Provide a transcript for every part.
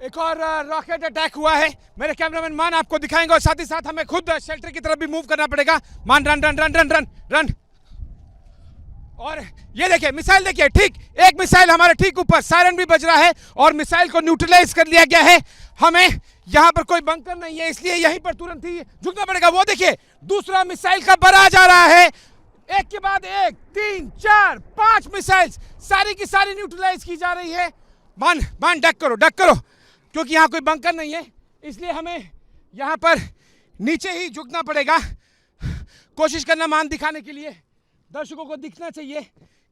एक और rocket attack हुआ है। मेरे कैमरामैन मान आपको दिखाएंगे और साथ ही साथ हमें खुद शेल्टर की तरफ भी मूव करना पड़ेगा। मान run run run run run run. और ये देखिए मिसाइल, देखिए ठीक एक मिसाइल हमारे ठीक ऊपर, सायरन भी बज रहा है और मिसाइल को न्यूट्रलाइज कर लिया गया है। हमें यहाँ पर कोई बंकर नहीं है, इसलिए यहीं पर तुरंत ही झुकना पड़ेगा। वो देखिए दूसरा मिसाइल का बराज आ रहा है, एक के बाद एक, 3 4 5 मिसाइल्स सारी की सारी न्यूट्रलाइज की जा रही है। मान मान डक करो, क्योंकि यहाँ कोई बंकर नहीं है, इसलिए हमें यहाँ पर नीचे ही झुकना पड़ेगा। कोशिश करना मान दिखाने के लिए, दर्शकों को दिखना चाहिए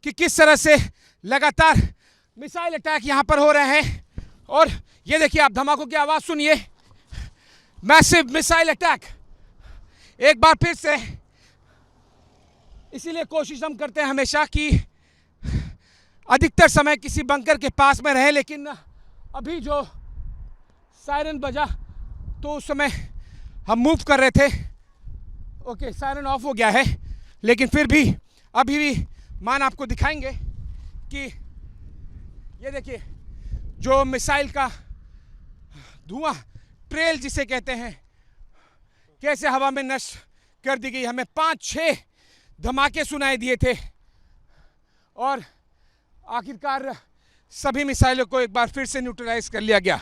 कि किस तरह से लगातार मिसाइल अटैक यहाँ पर हो रहे हैं। और ये देखिए आप धमाकों की आवाज़ सुनिए, मैसिव मिसाइल अटैक एक बार फिर से। इसीलिए कोशिश हम करते हैं हमेशा कि अधिकतर समय किसी बंकर के पास में रहे, लेकिन अभी जो सायरन बजा तो उस समय हम मूव कर रहे थे। ओके, सायरन ऑफ हो गया है, लेकिन फिर भी अभी भी मान आपको दिखाएंगे कि ये देखिए जो मिसाइल का धुआं, ट्रेल जिसे कहते हैं, कैसे हवा में नष्ट कर दी गई। हमें 5-6 धमाके सुनाई दिए थे और आखिरकार सभी मिसाइलों को एक बार फिर से न्यूट्रलाइज कर लिया गया।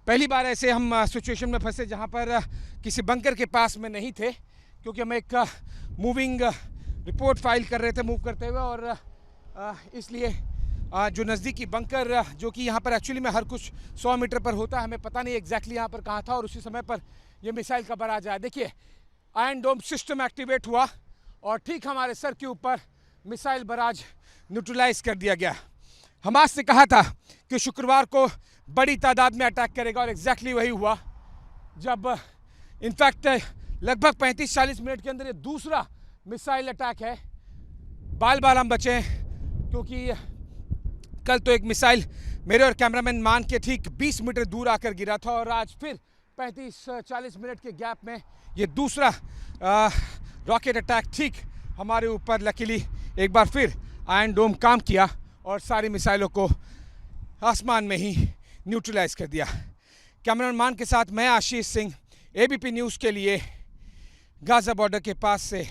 पहली बार ऐसे हम सिचुएशन में फंसे जहां पर किसी बंकर के पास में नहीं थे, क्योंकि हम एक मूविंग रिपोर्ट फाइल कर रहे थे मूव करते हुए, और इसलिए जो नज़दीकी बंकर जो कि यहाँ पर एक्चुअली में हर कुछ 100 मीटर पर होता है, हमें पता नहीं एग्जैक्टली यहाँ पर कहाँ था, और उसी समय पर ये मिसाइल का बराज आया। देखिए आयरन डोम सिस्टम एक्टिवेट हुआ और ठीक हमारे सर के ऊपर मिसाइल बराज न्यूट्रलाइज कर दिया गया। हमास ने कहा था कि शुक्रवार को बड़ी तादाद में अटैक करेगा, और एग्जैक्टली वही हुआ, जब इनफैक्ट लगभग 35-40 मिनट के अंदर ये दूसरा मिसाइल अटैक है। बाल बाल हम बचे हैं, क्योंकि कल तो एक मिसाइल मेरे और कैमरामैन मान के ठीक 20 मीटर दूर आकर गिरा था, और आज फिर 35-40 मिनट के गैप में ये दूसरा रॉकेट अटैक ठीक हमारे ऊपर लकीली एक बार फिर आयरन डोम काम किया और सारी मिसाइलों को आसमान में ही न्यूट्रलाइज कर दिया। कैमरामैन मान के साथ मैं आशीष सिंह, एबीपी न्यूज़ के लिए गाज़ा बॉर्डर के पास से।